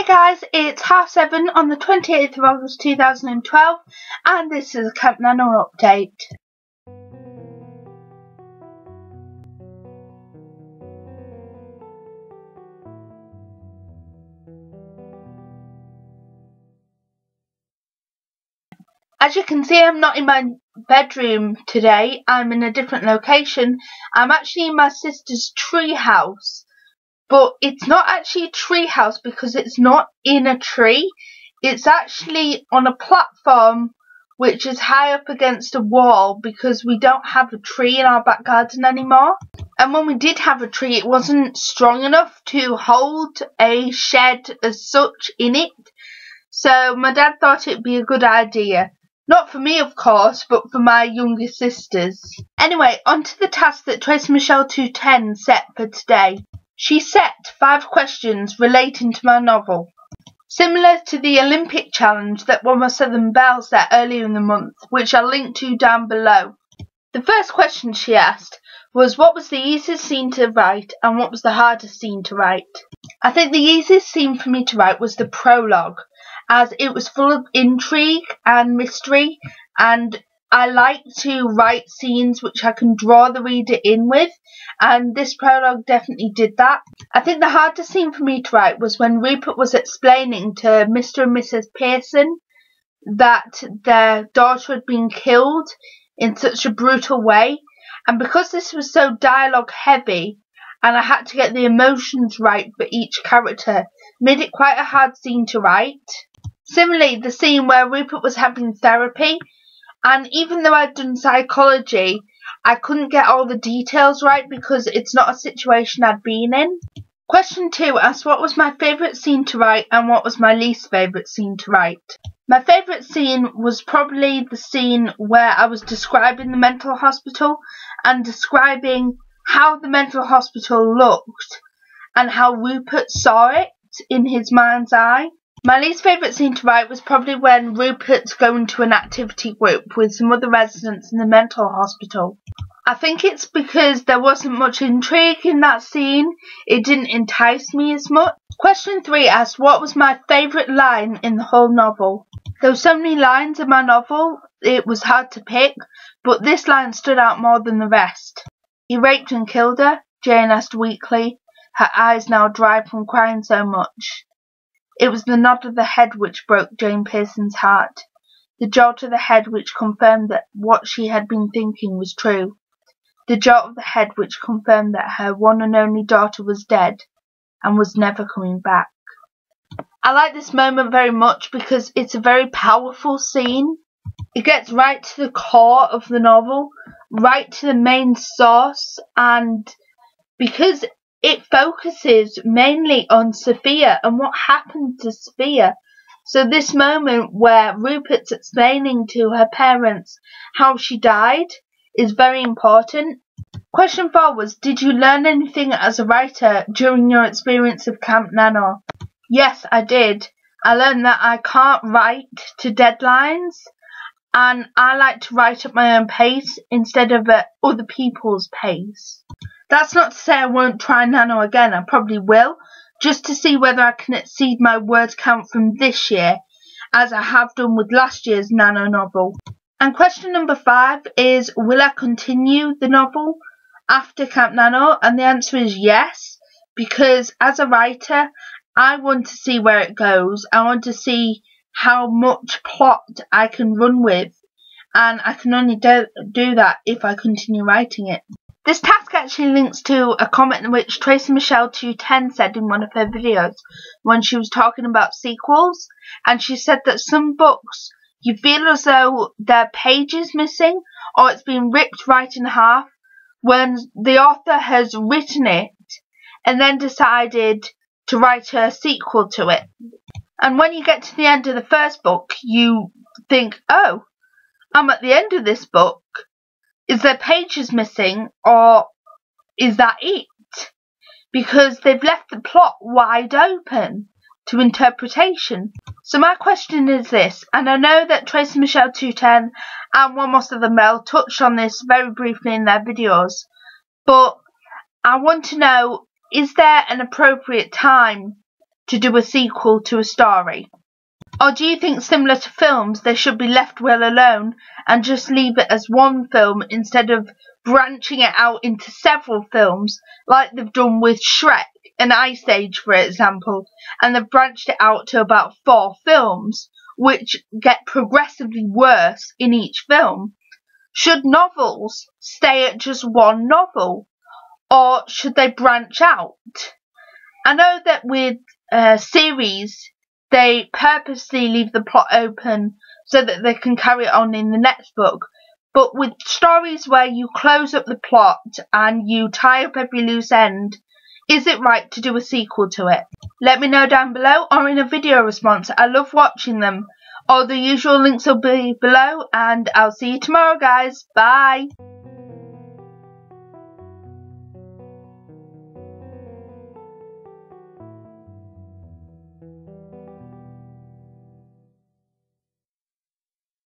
Hey guys, it's 7:30 on the 28th of August 2012 and this is a Camp NaNo update. As you can see, I'm not in my bedroom today, I'm in a different location. I'm actually in my sister's tree house. But it's not actually a tree house because it's not in a tree. It's actually on a platform which is high up against a wall because we don't have a tree in our back garden anymore. And when we did have a tree, it wasn't strong enough to hold a shed as such in it. So my dad thought it'd be a good idea. Not for me, of course, but for my younger sisters. Anyway, on to the task that Tracy Michelle 210 set for today. She set 5 questions relating to my novel, similar to the Olympic challenge that won my Southern Belle set earlier in the month, which I'll link to down below. The first question she asked was what was the easiest scene to write and what was the hardest scene to write. I think the easiest scene for me to write was the prologue, as it was full of intrigue and mystery, and I like to write scenes which I can draw the reader in with, and this prologue definitely did that. I think the hardest scene for me to write was when Rupert was explaining to Mr. and Mrs. Pearson that their daughter had been killed in such a brutal way, and because this was so dialogue heavy and I had to get the emotions right for each character, made it quite a hard scene to write. Similarly, the scene where Rupert was having therapy, and even though I'd done psychology, I couldn't get all the details right because it's not a situation I'd been in. Question 2 asked what was my favourite scene to write and what was my least favourite scene to write. My favourite scene was probably the scene where I was describing the mental hospital and describing how the mental hospital looked and how Rupert saw it in his mind's eye. My least favourite scene to write was probably when Rupert's going to an activity group with some other residents in the mental hospital. I think it's because there wasn't much intrigue in that scene. It didn't entice me as much. Question 3 asked what was my favourite line in the whole novel. There were so many lines in my novel, it was hard to pick, but this line stood out more than the rest. He raped and killed her, Jane asked weakly, her eyes now dry from crying so much. It was the nod of the head which broke Jane Pearson's heart, the jolt of the head which confirmed that what she had been thinking was true, the jolt of the head which confirmed that her one and only daughter was dead and was never coming back. I like this moment very much because it's a very powerful scene. It gets right to the core of the novel, right to the main source, and because it focuses mainly on Sophia and what happened to Sophia. So this moment where Rupert's explaining to her parents how she died is very important. Question 4 was, did you learn anything as a writer during your experience of Camp NaNo? Yes, I did. I learned that I can't write to deadlines, and I like to write at my own pace instead of at other people's pace. That's not to say I won't try NaNo again, I probably will, just to see whether I can exceed my word count from this year, as I have done with last year's NaNo novel. And question number 5 is, will I continue the novel after Camp NaNo? And the answer is yes, because as a writer, I want to see where it goes. I want to see how much plot I can run with, and I can only do that if I continue writing it. This task actually links to a comment in which Tracy Michelle 210 said in one of her videos when she was talking about sequels, and she said that some books you feel as though their page is missing or it's been ripped right in half when the author has written it and then decided to write a sequel to it. And when you get to the end of the first book, you think, oh, I'm at the end of this book. Is there pages missing, or is that it? Because they've left the plot wide open to interpretation. So my question is this, and I know that Tracy Michelle 210 and One More Southern Belle touched on this very briefly in their videos, but I want to know, is there an appropriate time to do a sequel to a story? Or do you think, similar to films, they should be left well alone and just leave it as one film instead of branching it out into several films like they've done with Shrek and Ice Age, for example, and they've branched it out to about 4 films, which get progressively worse in each film? Should novels stay at just one novel, or should they branch out? I know that with series, they purposely leave the plot open so that they can carry it on in the next book. But with stories where you close up the plot and you tie up every loose end, is it right to do a sequel to it? Let me know down below or in a video response. I love watching them. All the usual links will be below, and I'll see you tomorrow, guys. Bye.